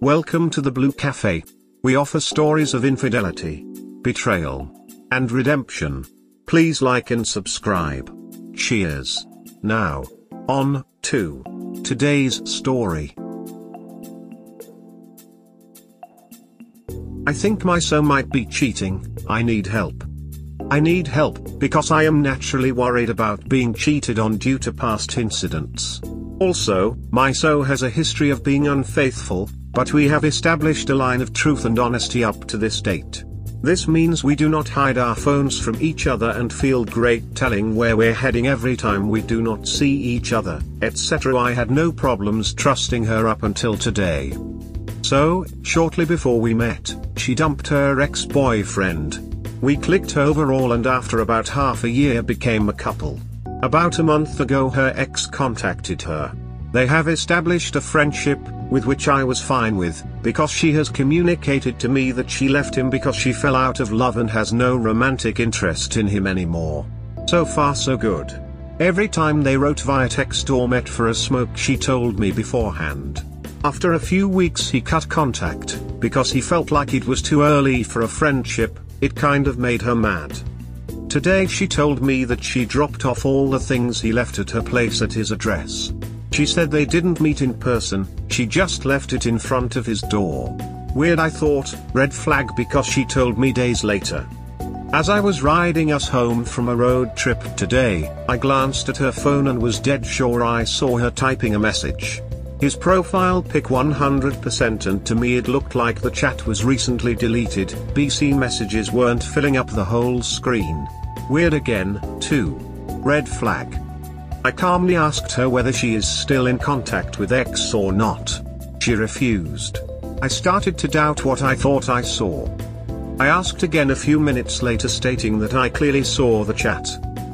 Welcome to the Blue Cafe. We offer stories of infidelity, betrayal, and redemption. Please like and subscribe. Cheers. Now, on to today's story. I think my son might be cheating. I need help. I need help because I am naturally worried about being cheated on due to past incidents. Also, my son has a history of being unfaithful, but we have established a line of truth and honesty up to this date. This means we do not hide our phones from each other and feel great telling where we're heading every time we do not see each other, etc. I had no problems trusting her up until today. So, shortly before we met, she dumped her ex-boyfriend. We clicked overall and after about half a year became a couple. About a month ago her ex contacted her. They have established a friendship, with which I was fine with, because she has communicated to me that she left him because she fell out of love and has no romantic interest in him anymore. So far so good. Every time they wrote via text or met for a smoke she told me beforehand. After a few weeks he cut contact, because he felt like it was too early for a friendship. It kind of made her mad. Today she told me that she dropped off all the things he left at her place at his address. She said they didn't meet in person, she just left it in front of his door. Weird, I thought, red flag, because she told me days later. As I was riding us home from a road trip today, I glanced at her phone and was dead sure I saw her typing a message. His profile pic 100%, and to me it looked like the chat was recently deleted. BC messages weren't filling up the whole screen. Weird again, too. Red flag. I calmly asked her whether she is still in contact with ex or not. She refused. I started to doubt what I thought I saw. I asked again a few minutes later, stating that I clearly saw the chat.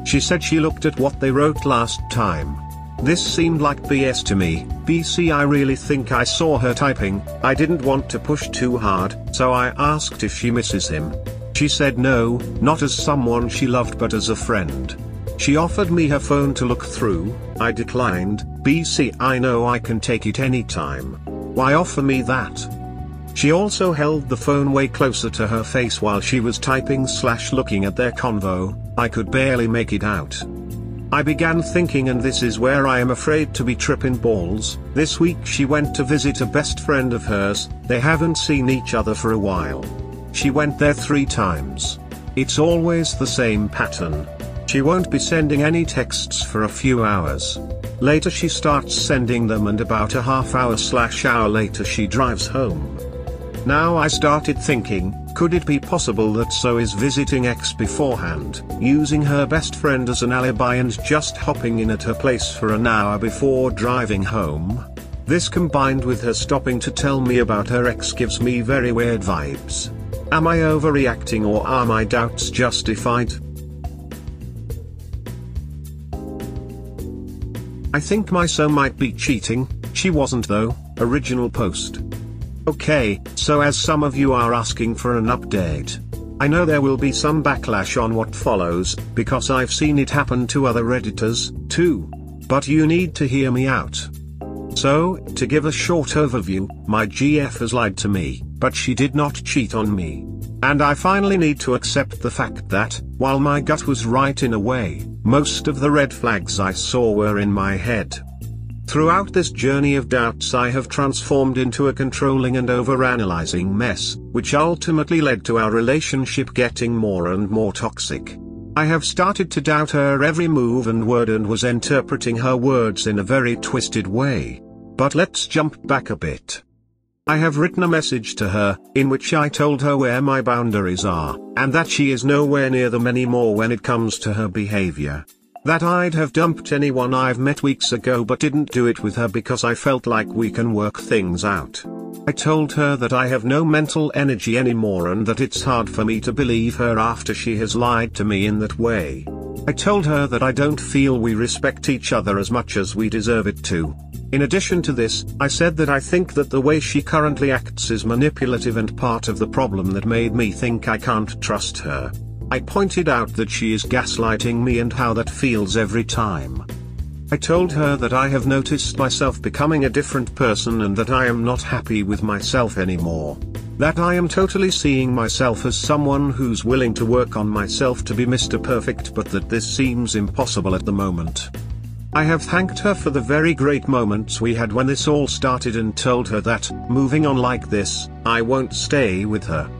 She said she looked at what they wrote last time. This seemed like BS to me. BC, I really think I saw her typing. I didn't want to push too hard, so I asked if she misses him. She said no, not as someone she loved but as a friend. She offered me her phone to look through. I declined. BC, I know I can take it anytime. Why offer me that? She also held the phone way closer to her face while she was typing / looking at their convo. I could barely make it out. I began thinking, and this is where I am afraid to be tripping balls. This week she went to visit a best friend of hers. They haven't seen each other for a while. She went there 3 times. It's always the same pattern. She won't be sending any texts for a few hours. Later she starts sending them, and about a half hour / hour later she drives home. Now I started thinking, could it be possible that So is visiting ex beforehand, using her best friend as an alibi and just hopping in at her place for an hour before driving home? This combined with her stopping to tell me about her ex gives me very weird vibes. Am I overreacting, or are my doubts justified? I think my son might be cheating. She wasn't though. Original post. Okay, so as some of you are asking for an update, I know there will be some backlash on what follows, because I've seen it happen to other Redditors, too. But you need to hear me out. So, to give a short overview, my GF has lied to me, but she did not cheat on me. And I finally need to accept the fact that, while my gut was right in a way, most of the red flags I saw were in my head. Throughout this journey of doubts I have transformed into a controlling and overanalyzing mess, which ultimately led to our relationship getting more and more toxic. I have started to doubt her every move and word and was interpreting her words in a very twisted way. But let's jump back a bit. I have written a message to her, in which I told her where my boundaries are, and that she is nowhere near them anymore when it comes to her behavior. That I'd have dumped anyone I've met weeks ago but didn't do it with her because I felt like we can work things out. I told her that I have no mental energy anymore and that it's hard for me to believe her after she has lied to me in that way. I told her that I don't feel we respect each other as much as we deserve it to. In addition to this, I said that I think that the way she currently acts is manipulative and part of the problem that made me think I can't trust her. I pointed out that she is gaslighting me and how that feels every time. I told her that I have noticed myself becoming a different person and that I am not happy with myself anymore. That I am totally seeing myself as someone who's willing to work on myself to be Mr. Perfect, but that this seems impossible at the moment. I have thanked her for the very great moments we had when this all started and told her that, moving on like this, I won't stay with her.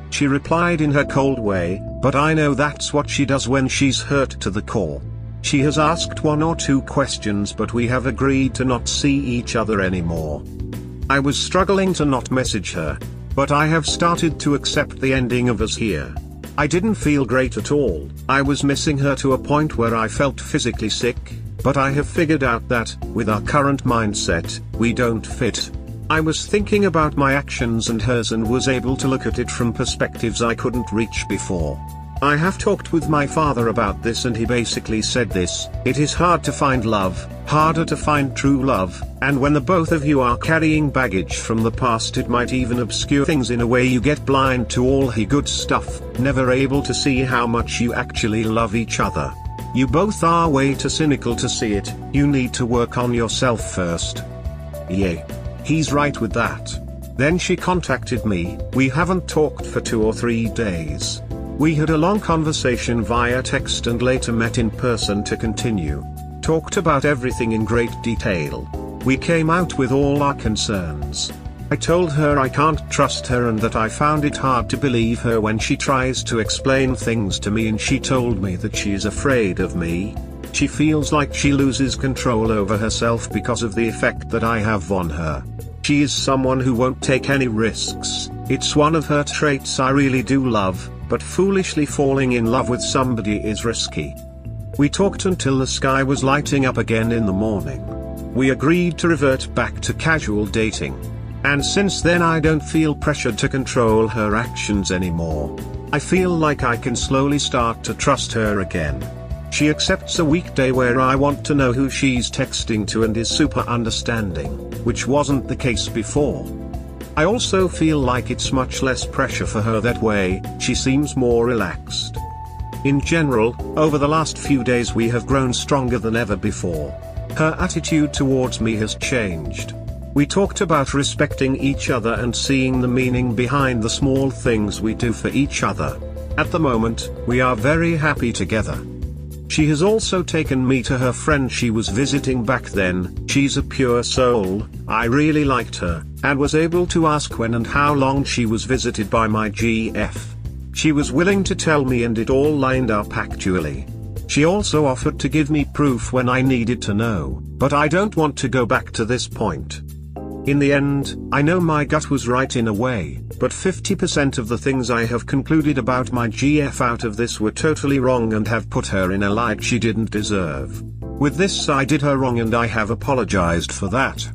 She replied in her cold way, but I know that's what she does when she's hurt to the core. She has asked 1 or 2 questions, but we have agreed to not see each other anymore. I was struggling to not message her, but I have started to accept the ending of us here. I didn't feel great at all. I was missing her to a point where I felt physically sick, but I have figured out that, with our current mindset, we don't fit. I was thinking about my actions and hers and was able to look at it from perspectives I couldn't reach before. I have talked with my father about this and he basically said this: it is hard to find love, harder to find true love, and when the both of you are carrying baggage from the past, it might even obscure things in a way you get blind to all the good stuff, never able to see how much you actually love each other. You both are way too cynical to see it. You need to work on yourself first. Yeah. He's right with that. Then she contacted me. We haven't talked for 2 or 3 days. We had a long conversation via text and later met in person to continue. Talked about everything in great detail. We came out with all our concerns. I told her I can't trust her and that I found it hard to believe her when she tries to explain things to me, and she told me that she is afraid of me. She feels like she loses control over herself because of the effect that I have on her. She is someone who won't take any risks. It's one of her traits I really do love, but foolishly falling in love with somebody is risky. We talked until the sky was lighting up again in the morning. We agreed to revert back to casual dating. And since then I don't feel pressured to control her actions anymore. I feel like I can slowly start to trust her again. She accepts a weekday where I want to know who she's texting to and is super understanding, which wasn't the case before. I also feel like it's much less pressure for her that way. She seems more relaxed. In general, over the last few days we have grown stronger than ever before. Her attitude towards me has changed. We talked about respecting each other and seeing the meaning behind the small things we do for each other. At the moment, we are very happy together. She has also taken me to her friend she was visiting back then. She's a pure soul. I really liked her, and was able to ask when and how long she was visited by my GF. She was willing to tell me and it all lined up actually. She also offered to give me proof when I needed to know, but I don't want to go back to this point. In the end, I know my gut was right in a way, but 50% of the things I have concluded about my GF out of this were totally wrong and have put her in a light she didn't deserve. With this I did her wrong and I have apologized for that.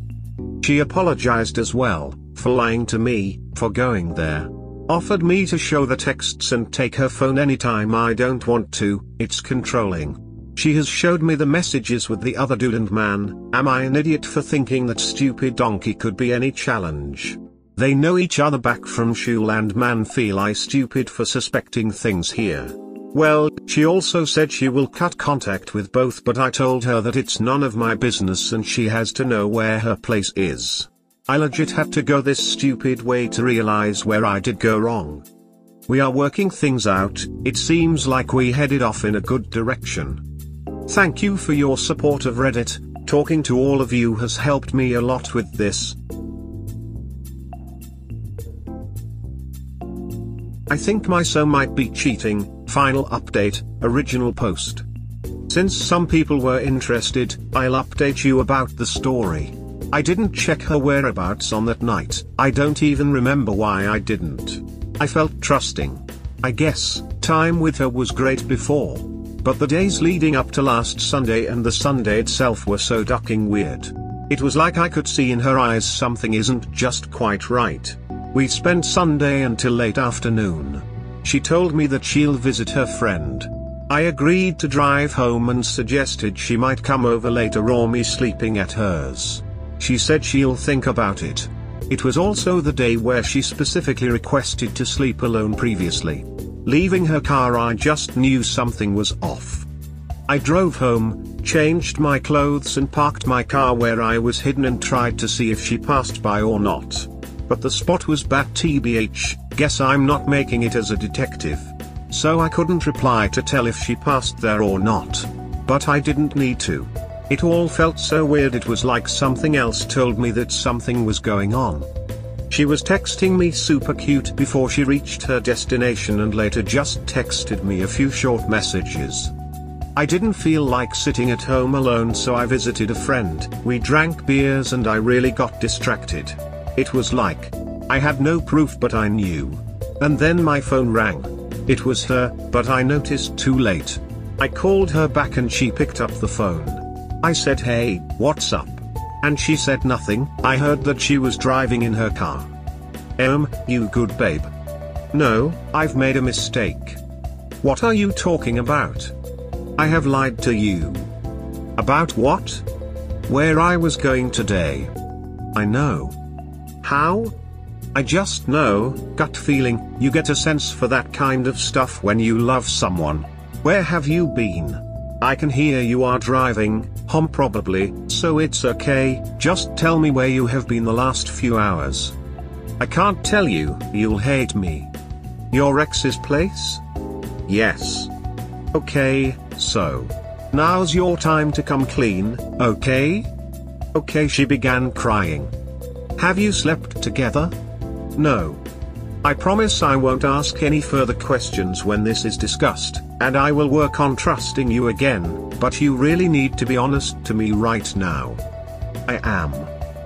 She apologized as well, for lying to me, for going there. Offered me to show the texts and take her phone anytime I don't want to. It's controlling. She has showed me the messages with the other dude, and man, am I an idiot for thinking that stupid donkey could be any challenge. They know each other back from school, and man, feel I stupid for suspecting things here. Well, she also said she will cut contact with both, but I told her that it's none of my business and she has to know where her place is. I legit had to go this stupid way to realize where I did go wrong. We are working things out. It seems like we headed off in a good direction. Thank you for your support of Reddit. Talking to all of you has helped me a lot with this. I think my so might be cheating. Final update, original post. Since some people were interested, I'll update you about the story. I didn't check her whereabouts on that night. I don't even remember why I didn't. I felt trusting. I guess, time with her was great before. But the days leading up to last Sunday and the Sunday itself were so ducking weird. It was like I could see in her eyes something isn't just quite right. We spent Sunday until late afternoon. She told me that she'll visit her friend. I agreed to drive home and suggested she might come over later or me sleeping at hers. She said she'll think about it. It was also the day where she specifically requested to sleep alone previously. Leaving her car, I just knew something was off. I drove home, changed my clothes and parked my car where I was hidden and tried to see if she passed by or not. But the spot was bad tbh, guess I'm not making it as a detective. So I couldn't reply to tell if she passed there or not. But I didn't need to. It all felt so weird, it was like something else told me that something was going on. She was texting me super cute before she reached her destination and later just texted me a few short messages. I didn't feel like sitting at home alone, so I visited a friend. We drank beers and I really got distracted. It was like I had no proof, but I knew. And then my phone rang. It was her, but I noticed too late. I called her back and she picked up the phone. I said, "Hey, what's up?" And she said nothing. I heard that she was driving in her car. You good babe? No, I've made a mistake. What are you talking about? I have lied to you. About what? Where I was going today. I know. How? I just know, gut feeling. You get a sense for that kind of stuff when you love someone. Where have you been? I can hear you are driving, home probably, so it's okay, just tell me where you have been the last few hours. I can't tell you, you'll hate me. Your ex's place? Yes. Okay, so. Now's your time to come clean, okay? Okay, she began crying. Have you slept together? No. I promise I won't ask any further questions when this is discussed, and I will work on trusting you again, but you really need to be honest to me right now. I am.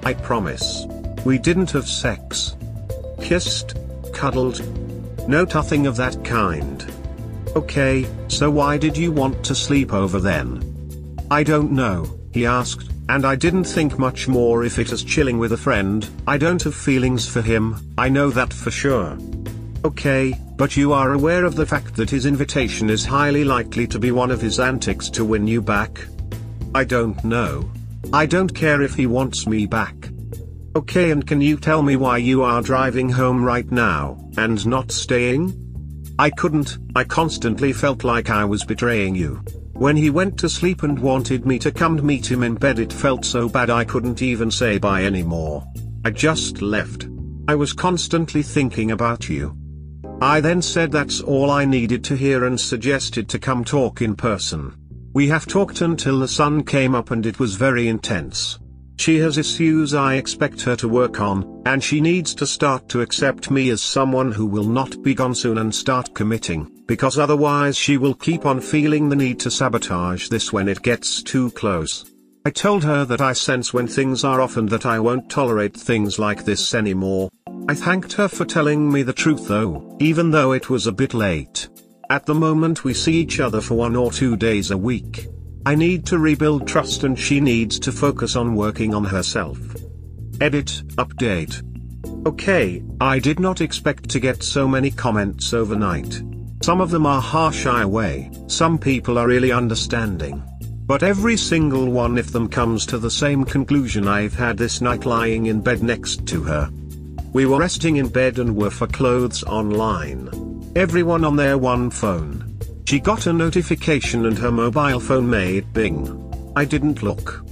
I promise. We didn't have sex. Kissed? Cuddled? No, nothing of that kind. Okay, so why did you want to sleep over then? I don't know, he asked, and I didn't think much more. If it is chilling with a friend, I don't have feelings for him, I know that for sure. Okay, but you are aware of the fact that his invitation is highly likely to be one of his antics to win you back? I don't know. I don't care if he wants me back. Okay, and can you tell me why you are driving home right now, and not staying? I couldn't. I constantly felt like I was betraying you. When he went to sleep and wanted me to come meet him in bed, it felt so bad I couldn't even say bye anymore. I just left. I was constantly thinking about you. I then said that's all I needed to hear and suggested to come talk in person. We have talked until the sun came up and it was very intense. She has issues I expect her to work on, and she needs to start to accept me as someone who will not be gone soon and start committing, because otherwise she will keep on feeling the need to sabotage this when it gets too close. I told her that I sense when things are off and that I won't tolerate things like this anymore. I thanked her for telling me the truth though, even though it was a bit late. At the moment we see each other for 1 or 2 days a week. I need to rebuild trust and she needs to focus on working on herself. Edit, update. Okay, I did not expect to get so many comments overnight. Some of them are harsh way, some people are really understanding. But every single one of them comes to the same conclusion I've had this night lying in bed next to her. We were resting in bed and were for clothes online. Everyone on their one phone. She got a notification and her mobile phone made bing. I didn't look.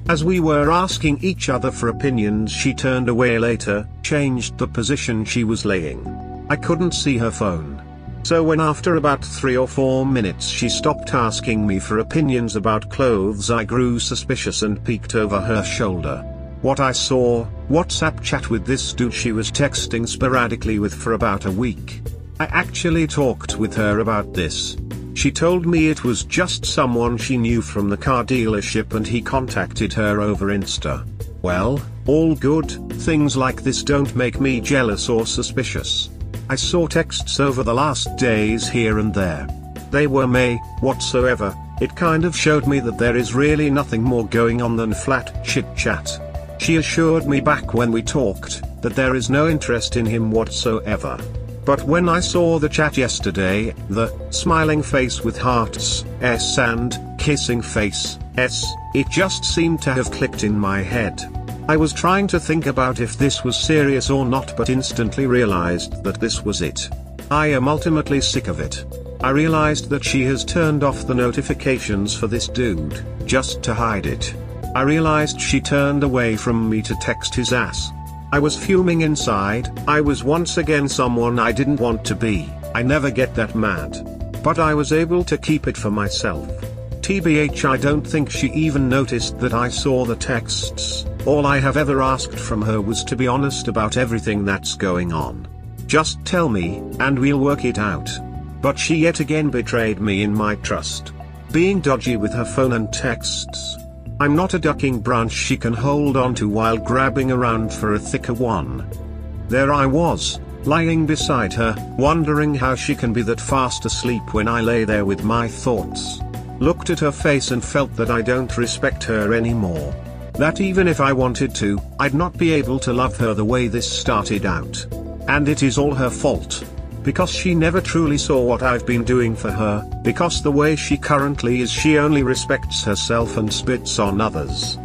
As we were asking each other for opinions, she turned away later, changed the position she was laying. I couldn't see her phone. So when after about 3 or 4 minutes she stopped asking me for opinions about clothes, I grew suspicious and peeked over her shoulder. What I saw, WhatsApp chat with this dude she was texting sporadically with for about a week. I actually talked with her about this. She told me it was just someone she knew from the car dealership and he contacted her over Insta. Well, all good, things like this don't make me jealous or suspicious. I saw texts over the last days here and there. They were me, whatsoever. It kind of showed me that there is really nothing more going on than flat chit chat. She assured me back when we talked, that there is no interest in him whatsoever. But when I saw the chat yesterday, the smiling face with hearts, S and kissing face, S, it just seemed to have clicked in my head. I was trying to think about if this was serious or not, but instantly realized that this was it. I am ultimately sick of it. I realized that she has turned off the notifications for this dude, just to hide it. I realized she turned away from me to text his ass. I was fuming inside. I was once again someone I didn't want to be. I never get that mad. But I was able to keep it for myself. TBH, I don't think she even noticed that I saw the texts. All I have ever asked from her was to be honest about everything that's going on. Just tell me, and we'll work it out. But she yet again betrayed me in my trust. Being dodgy with her phone and texts. I'm not a ducking branch she can hold on to while grabbing around for a thicker one. There I was, lying beside her, wondering how she can be that fast asleep when I lay there with my thoughts. Looked at her face and felt that I don't respect her anymore. That even if I wanted to, I'd not be able to love her the way this started out. And it is all her fault. Because she never truly saw what I've been doing for her, because the way she currently is, she only respects herself and spits on others.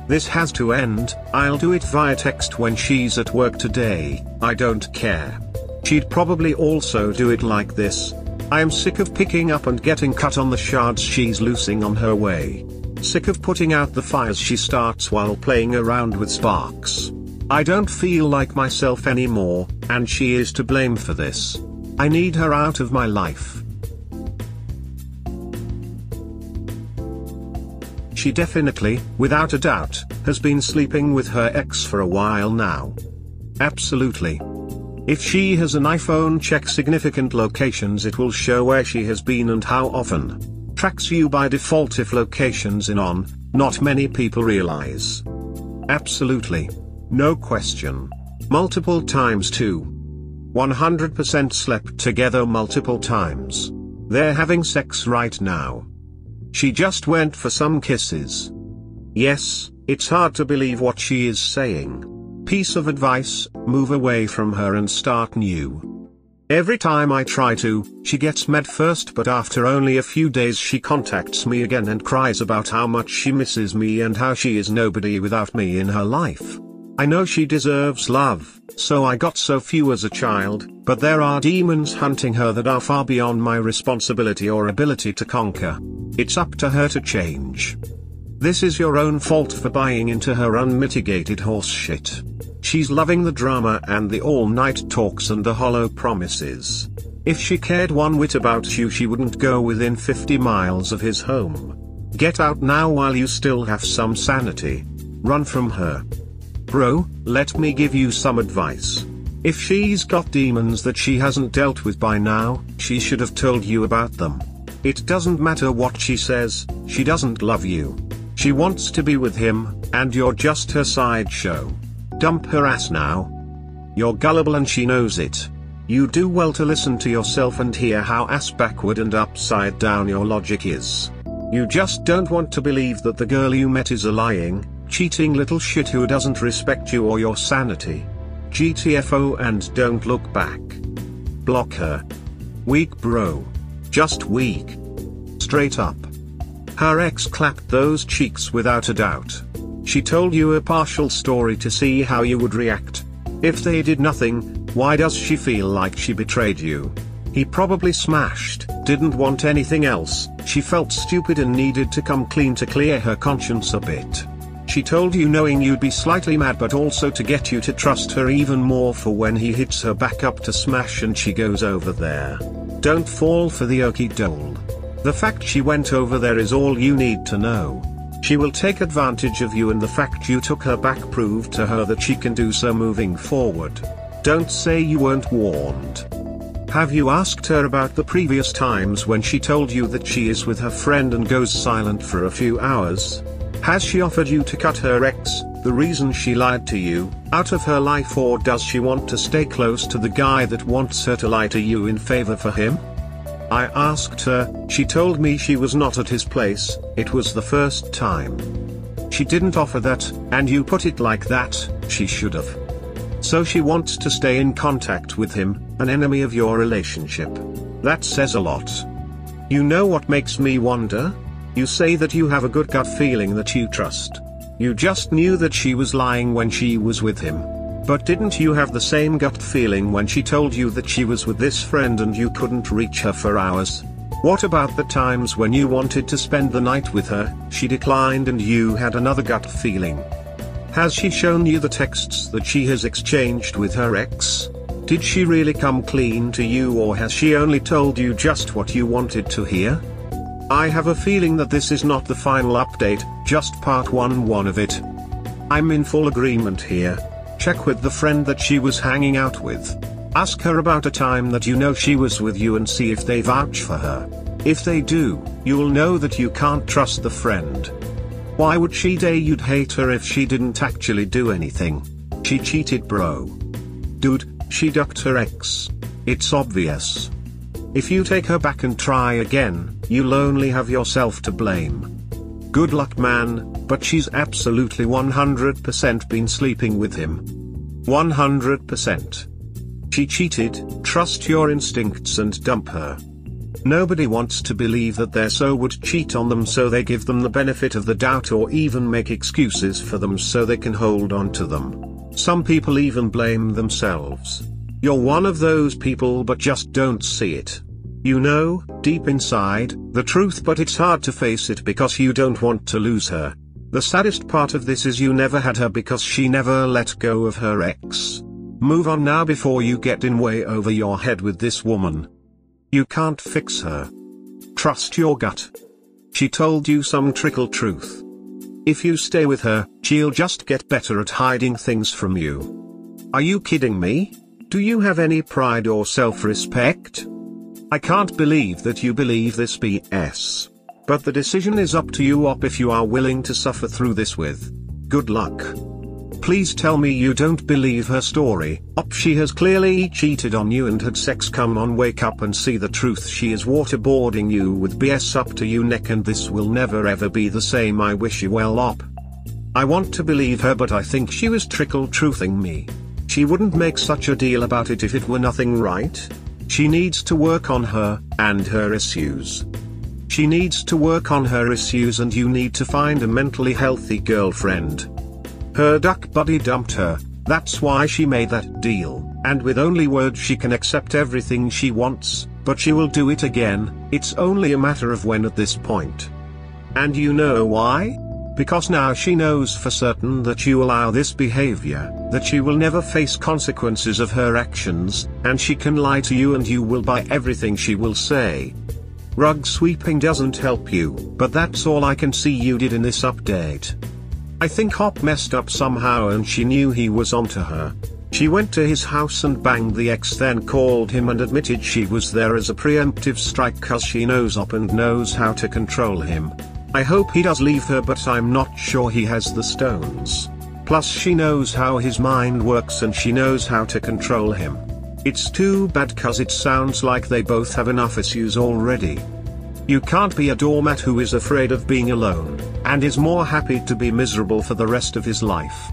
This has to end. I'll do it via text when she's at work today. I don't care. She'd probably also do it like this. I am sick of picking up and getting cut on the shards she's loosing on her way. Sick of putting out the fires she starts while playing around with sparks. I don't feel like myself anymore, and she is to blame for this. I need her out of my life. She definitely, without a doubt, has been sleeping with her ex for a while now. Absolutely. If she has an iPhone, check significant locations, it will show where she has been and how often. Tracks you by default if locations in on, not many people realize. Absolutely. No question. Multiple times too. 100% slept together multiple times. They're having sex right now. She just went for some kisses. Yes, it's hard to believe what she is saying. Piece of advice, move away from her and start new. Every time I try to, she gets mad first, but after only a few days she contacts me again and cries about how much she misses me and how she is nobody without me in her life. I know she deserves love, so I got so few as a child, but there are demons hunting her that are far beyond my responsibility or ability to conquer. It's up to her to change. This is your own fault for buying into her unmitigated horseshit. She's loving the drama and the all-night talks and the hollow promises. If she cared one whit about you, she wouldn't go within 50 miles of his home. Get out now while you still have some sanity. Run from her. Bro, let me give you some advice. If she's got demons that she hasn't dealt with by now, she should have told you about them. It doesn't matter what she says, she doesn't love you. She wants to be with him, and you're just her sideshow. Dump her ass now. You're gullible and she knows it. You do well to listen to yourself and hear how ass backward and upside down your logic is. You just don't want to believe that the girl you met is a lying, cheating little shit who doesn't respect you or your sanity. GTFO and don't look back. Block her. Weak bro. Just weak. Straight up. Her ex clapped those cheeks without a doubt. She told you a partial story to see how you would react. If they did nothing, why does she feel like she betrayed you? He probably smashed, didn't want anything else, she felt stupid and needed to come clean to clear her conscience a bit. She told you knowing you'd be slightly mad, but also to get you to trust her even more for when he hits her back up to smash and she goes over there. Don't fall for the okie dole. The fact she went over there is all you need to know. She will take advantage of you, and the fact you took her back proved to her that she can do so moving forward. Don't say you weren't warned. Have you asked her about the previous times when she told you that she is with her friend and goes silent for a few hours? Has she offered you to cut her ex, the reason she lied to you, out of her life, or does she want to stay close to the guy that wants her to lie to you in favor for him? I asked her, she told me she was not at his place, it was the first time. She didn't offer that, and you put it like that, she should have. So she wants to stay in contact with him, an enemy of your relationship. That says a lot. You know what makes me wonder? You say that you have a good gut feeling that you trust. You just knew that she was lying when she was with him. But didn't you have the same gut feeling when she told you that she was with this friend and you couldn't reach her for hours? What about the times when you wanted to spend the night with her, she declined and you had another gut feeling? Has she shown you the texts that she has exchanged with her ex? Did she really come clean to you, or has she only told you just what you wanted to hear? I have a feeling that this is not the final update, just part 1 of it. I'm in full agreement here. Check with the friend that she was hanging out with. Ask her about a time that you know she was with you and see if they vouch for her. If they do, you'll know that you can't trust the friend. Why would she say you'd hate her if she didn't actually do anything? She cheated, bro. Dude, she ducked her ex. It's obvious. If you take her back and try again, you'll only have yourself to blame. Good luck, man, but she's absolutely 100% been sleeping with him. 100%. She cheated. Trust your instincts and dump her. Nobody wants to believe that their so would cheat on them, so they give them the benefit of the doubt or even make excuses for them so they can hold on to them. Some people even blame themselves. You're one of those people, but just don't see it. You know, deep inside, the truth, but it's hard to face it because you don't want to lose her. The saddest part of this is you never had her because she never let go of her ex. Move on now before you get in way over your head with this woman. You can't fix her. Trust your gut. She told you some trickle truth. If you stay with her, she'll just get better at hiding things from you. Are you kidding me? Do you have any pride or self-respect? I can't believe that you believe this BS. But the decision is up to you if you are willing to suffer through this with. Good luck. Please tell me you don't believe her story. She has clearly cheated on you and had sex. Come on, wake up and see the truth. She is waterboarding you with BS up to your neck, and this will never ever be the same. I wish you well op. I want to believe her, but I think she was trickle truthing me. She wouldn't make such a deal about it if it were nothing, right? She needs to work on her, and her issues. She needs to work on her issues, and you need to find a mentally healthy girlfriend. Her duck buddy dumped her, that's why she made that deal, and with only words she can accept everything she wants, but she will do it again. It's only a matter of when at this point. And you know why? Because now she knows for certain that you allow this behavior, that she will never face consequences of her actions, and she can lie to you and you will buy everything she will say. Rug sweeping doesn't help you, but that's all I can see you did in this update. I think Hop messed up somehow and she knew he was onto her. She went to his house and banged the ex, then called him and admitted she was there as a preemptive strike cause she knows Hop and knows how to control him. I hope he does leave her, but I'm not sure he has the stones. Plus she knows how his mind works and she knows how to control him. It's too bad cause it sounds like they both have enough issues already. You can't be a doormat who is afraid of being alone, and is more happy to be miserable for the rest of his life.